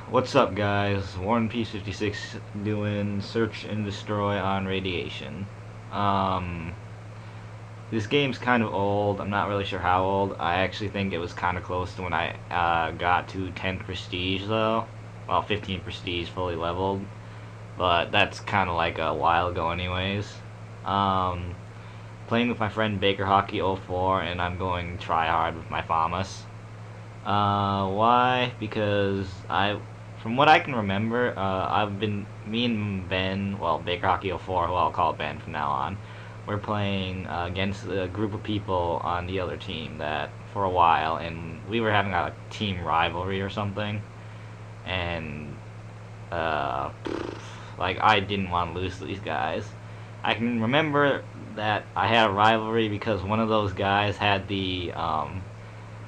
What's up, guys? Warren P56 doing Search and Destroy on Radiation. Um, this game's kind of old. I'm not really sure how old. I actually think it was kind of close to when I got to 10 Prestige, though. Well, 15 Prestige fully leveled. But that's kind of like a while ago, anyways. Um, Playing with my friend Baker Hockey 04, and I'm going try hard with my FAMAS. Why? Because from what I can remember, me and Ben, well, Baker Hockey 04, who I'll call Ben from now on, we're playing against a group of people on the other team that for a while, and we were having a team rivalry or something, and uh, like I didn't want to lose to these guys. I can remember that I had a rivalry because one of those guys had the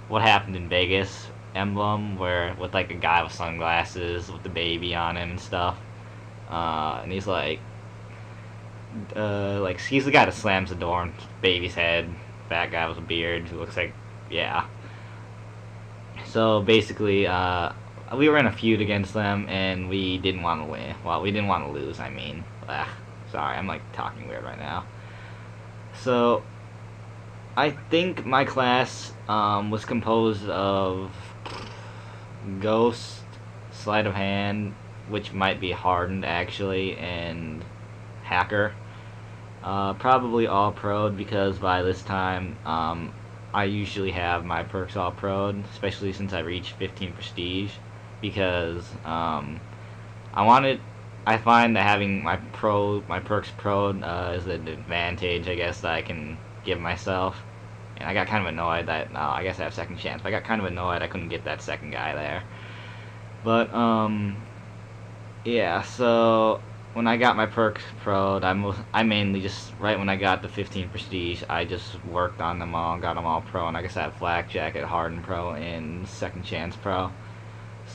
what happened in Vegas emblem where with like a guy with sunglasses with the baby on him and stuff. And he's like he's the guy that slams the door on baby's head. Fat guy with a beard who looks like, yeah. So basically, we were in a feud against them, and we didn't want to win. Well, we didn't want to lose. I mean, sorry, I'm like talking weird right now. So I think my class was composed of Ghost, Sleight of Hand, which might be Hardened actually, and Hacker. Probably all pro'd because by this time I usually have my perks all pro'd, especially since I reached 15 Prestige, because I find that having my perks pro'd is an advantage, I guess, that I can give myself. And I got kind of annoyed that, I guess I have second chance, but I got kind of annoyed I couldn't get that second guy there. But, yeah, so when I got my perks pro'd, I mainly just, right when I got the 15 Prestige, I just worked on them all, got them all pro, and I guess I have Flak Jacket, Harden Pro, and Second Chance Pro.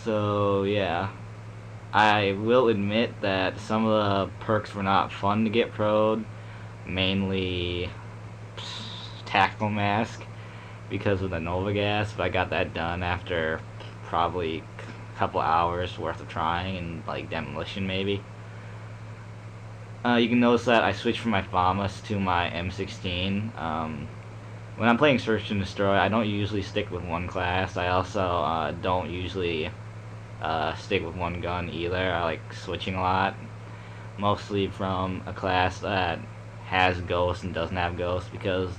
So, yeah. I will admit that some of the perks were not fun to get pro'd, mainly Tactical Mask because of the Nova Gas, but I got that done after probably a couple hours worth of trying and like Demolition maybe. You can notice that I switched from my FAMAS to my M16. When I'm playing Search and Destroy, I don't usually stick with one class. I also don't usually stick with one gun either. I like switching a lot, mostly from a class that has Ghost and doesn't have Ghost, because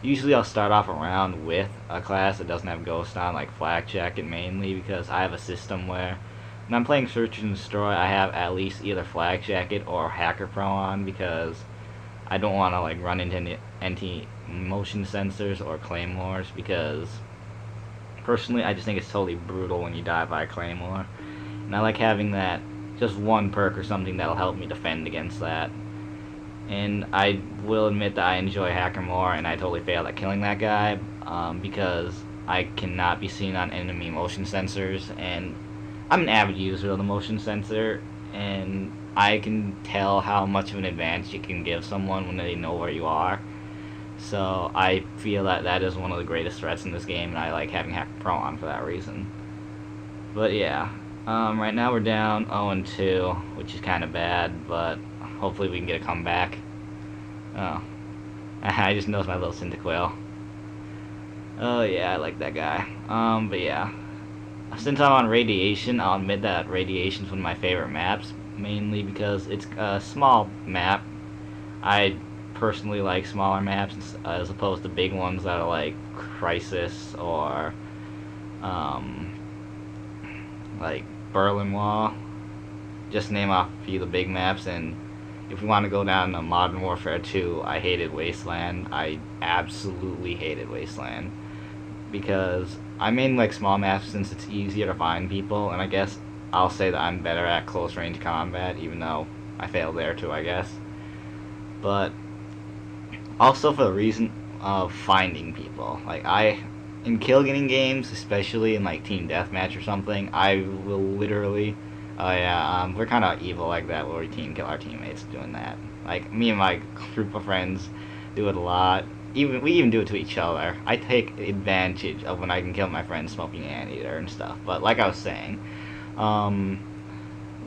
usually I'll start off a round with a class that doesn't have Ghost on, like Flak Jacket mainly, because I have a system where when I'm playing Search and Destroy, I have at least either Flak Jacket or Hacker Pro on, because I don't want to like run into anti-motion sensors or claymores, because personally I just think it's totally brutal when you die by a claymore, and I like having that just one perk or something that'll help me defend against that. And I will admit that I enjoy Hacker more, and I totally failed at killing that guy because I cannot be seen on enemy motion sensors, and I'm an avid user of the motion sensor, and I can tell how much of an advantage it can give someone when they know where you are. So I feel that that is one of the greatest threats in this game, and I like having Hacker Pro on for that reason. But yeah, right now we're down 0-2, which is kind of bad, but hopefully we can get a comeback. Oh, I just noticed my little Cyndaquil. Oh yeah, I like that guy. But yeah, since I'm on Radiation, I'll admit that Radiation's one of my favorite maps, mainly because it's a small map. I personally like smaller maps as opposed to big ones that are like Crisis or like Berlin Wall. Just name off a few of the big maps. And if we want to go down to Modern Warfare 2, I hated Wasteland. I absolutely hated Wasteland because I mainly like small maps since it's easier to find people, and I guess I'll say that I'm better at close range combat, even though I failed there too, I guess. But also for the reason of finding people. Like, in kill getting games, especially in like team deathmatch or something, I will literally, we're kind of evil like that, where we team kill our teammates doing that. Like, me and my group of friends do it a lot. We even do it to each other. I take advantage of when I can kill my friends smoking anteater and stuff. But like I was saying, Um,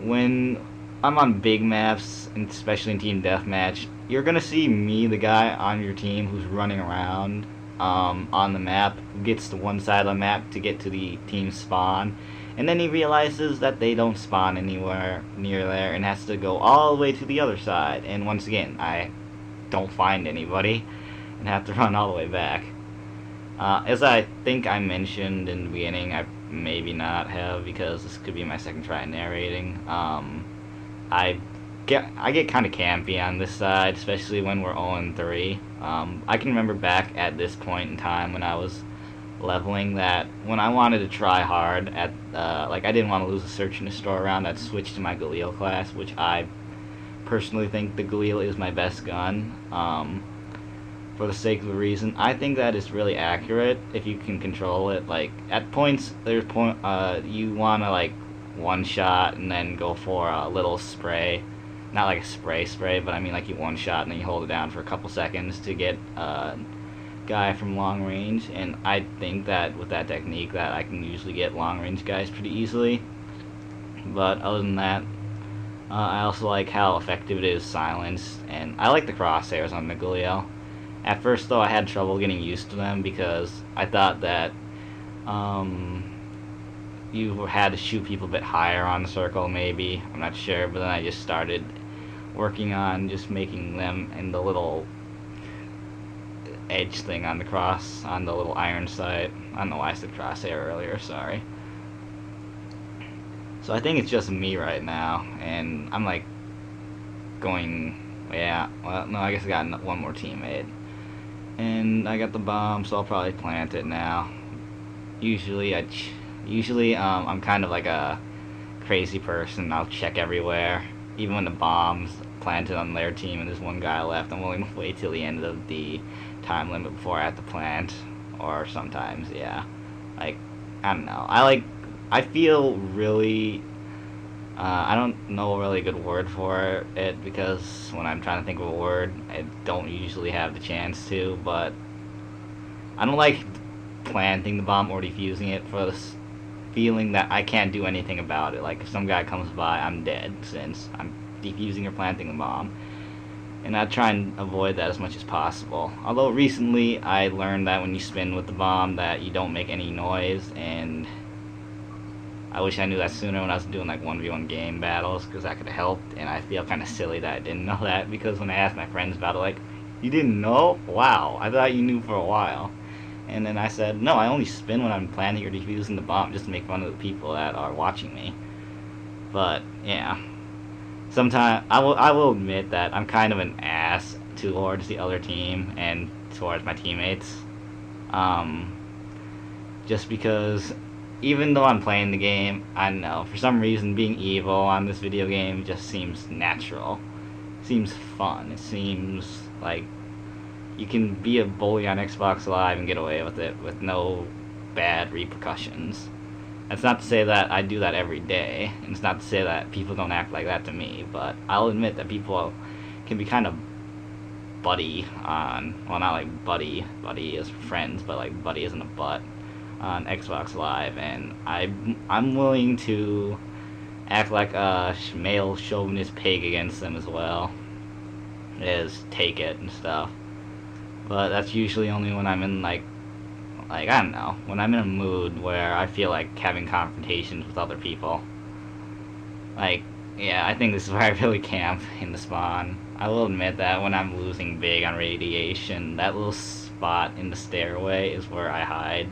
when I'm on big maps, and especially in team deathmatch, you're gonna see me, the guy on your team who's running around on the map, who gets to one side of the map to get to the team spawn, and then he realizes that they don't spawn anywhere near there and has to go all the way to the other side. And once again, I don't find anybody and have to run all the way back. As I think I mentioned in the beginning, I maybe not have because this could be my second try narrating. I get kind of campy on this side, especially when we're 0-3. I can remember back at this point in time when I was leveling that when I wanted to try hard at like I didn't want to lose a search and destroy round, I'd switch to my Galil class, which I personally think the Galil is my best gun. For the sake of a reason, I think that is really accurate if you can control it. Like at points, there's you want to like one shot and then go for a little spray, not like a spray, but I mean like you one shot and then you hold it down for a couple seconds to get a guy from long range. And I think that with that technique, that I can usually get long range guys pretty easily. But other than that, I also like how effective it is silenced, and I like the crosshairs on the Galil. At first, though, I had trouble getting used to them because I thought that you had to shoot people a bit higher on the circle, maybe. I'm not sure, but then I just started working on just making them in the little edge thing on the cross, on the little iron sight. I don't know why I said crosshair earlier, sorry. So I think it's just me right now, and I'm like going, yeah, well, no, I guess I got one more teammate. And I got the bomb, so I'll probably plant it now. Usually I'm kind of like a crazy person. I'll check everywhere, even when the bomb's planted on their team and there's one guy left. I'm willing to wait till the end of the time limit before I have to plant. Or sometimes, yeah, like I don't know. I feel really. I don't know a really good word for it because when I'm trying to think of a word, I don't usually have the chance to, but I don't like planting the bomb or defusing it for this feeling that I can't do anything about it. Like, if some guy comes by, I'm dead since I'm defusing or planting the bomb. And I try and avoid that as much as possible. Although recently I learned that when you spin with the bomb that you don't make any noise, and I wish I knew that sooner when I was doing like 1v1 game battles, because that could have helped. And I feel kind of silly that I didn't know that, because when I asked my friends about it, like, you didn't know? Wow, I thought you knew for a while. And then I said, no, I only spin when I'm planting or defusing the bomb, just to make fun of the people that are watching me. But yeah, sometimes I will admit that I'm kind of an ass towards the other team and towards my teammates. Just because even though I'm playing the game, I don't know, for some reason being evil on this video game just seems natural. It seems fun. It seems like you can be a bully on Xbox Live and get away with it with no bad repercussions. That's not to say that I do that every day, and it's not to say that people don't act like that to me, but I'll admit that people can be kind of buddy on, well, not like buddy as friends, but like buddy as in a butt on Xbox Live, and I'm willing to act like a male chauvinist pig against them as well, is take it and stuff. But that's usually only when I'm in like I don't know, when I'm in a mood where I feel like having confrontations with other people. Like, yeah, I think this is where I really camp in the spawn. I will admit that when I'm losing big on radiation, that little spot in the stairway is where I hide.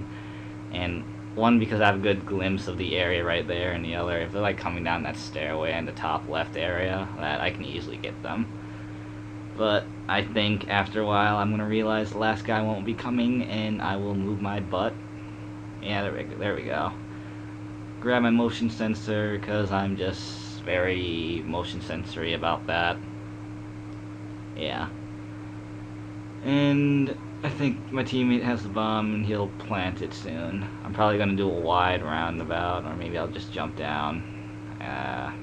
And one, because I have a good glimpse of the area right there, and the other, if they're like coming down that stairway in the top left area, that I can easily get them. But I think after a while I'm gonna realize the last guy won't be coming, and I will move my butt. Yeah, there we go. Grab my motion sensor, because I'm just very motion sensory about that. Yeah. And I think my teammate has the bomb, and he'll plant it soon. I'm probably gonna do a wide roundabout, or maybe I'll just jump down.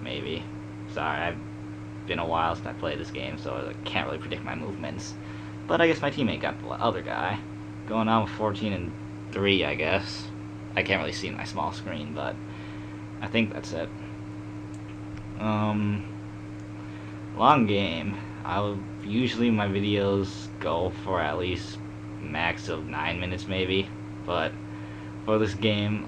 Maybe. Sorry, I've been a while since I played this game, so I can't really predict my movements. But I guess my teammate got the other guy. Going on with 14-3, I guess. I can't really see my small screen, but I think that's it. Long game. Usually my videos go for at least max of 9 minutes maybe, but for this game,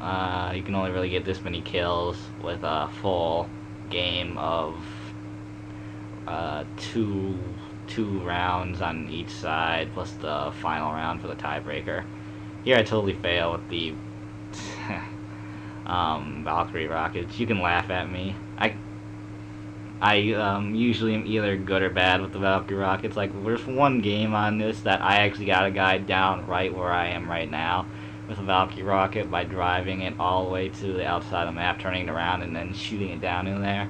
you can only really get this many kills with a full game of two rounds on each side, plus the final round for the tiebreaker. Here I totally fail with the Valkyrie rockets. You can laugh at me. I usually am either good or bad with the Valkyrie rockets. Like, there's one game on this that I actually got a guy down right where I am right now with a Valkyrie rocket by driving it all the way to the outside of the map, turning it around, and then shooting it down in there.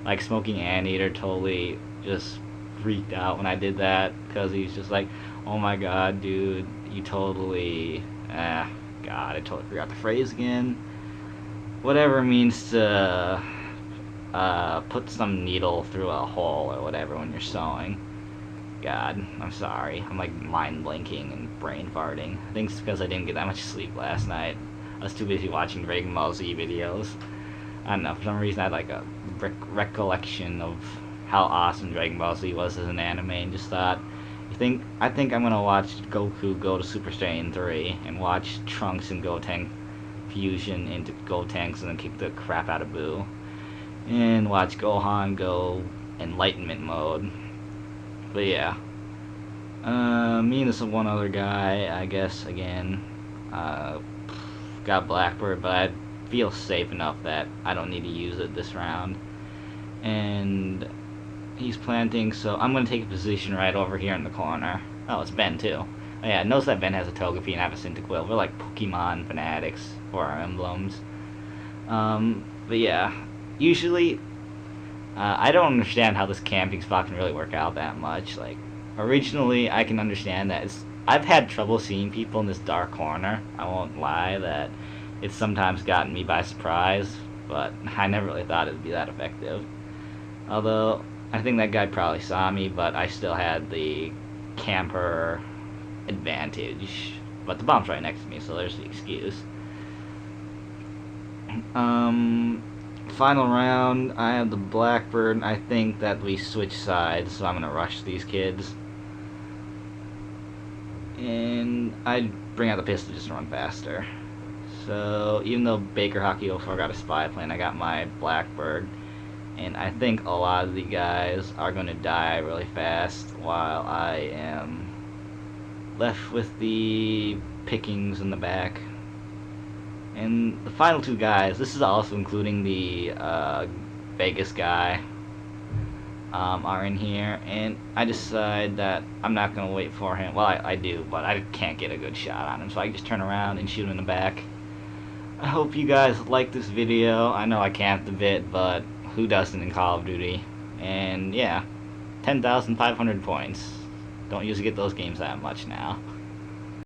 Like, Smoking Anteater totally just freaked out when I did that, because he's just like, oh my god, dude, you totally... God, I totally forgot the phrase again. Whatever it means to... put some needle through a hole or whatever when you're sewing. God, I'm sorry. I'm like mind blinking and brain farting. I think it's because I didn't get that much sleep last night. I was too busy watching Dragon Ball Z videos. I don't know, for some reason I had like a recollection of how awesome Dragon Ball Z was as an anime, and just thought, I think I'm gonna watch Goku go to Super Saiyan 3 and watch Trunks and Gotenk fusion into Gotenks and then kick the crap out of Buu. And watch Gohan go Enlightenment mode. But yeah. Me and this one other guy, I guess, again, got Blackbird, but I feel safe enough that I don't need to use it this round. And he's planting, so I'm going to take a position right over here in the corner. Oh, it's Ben, too. Oh, yeah, notice that Ben has a Togepi and I have a Cyndaquil. We're like Pokemon fanatics for our emblems. But yeah. Usually, I don't understand how this camping spot can really work out that much. Like, originally, I can understand that I've had trouble seeing people in this dark corner. I won't lie that it's sometimes gotten me by surprise, but I never really thought it would be that effective. Although, I think that guy probably saw me, but I still had the camper advantage. But the bomb's right next to me, so there's the excuse. Final round, I have the Blackbird. I think that we switch sides, so I'm going to rush these kids. And I'd bring out the pistol just to run faster. So, even though Baker Hockey 04 got a spy plane, I got my Blackbird. And I think a lot of the guys are going to die really fast, while I am left with the pickings in the back. And the final two guys, this is also including the Vegas guy, are in here, and I decide that I'm not going to wait for him. Well, I do, but I can't get a good shot on him, so I just turn around and shoot him in the back. I hope you guys like this video. I know I camped a bit, but who doesn't in Call of Duty? And yeah, 10,500 points. Don't usually get those games that much now.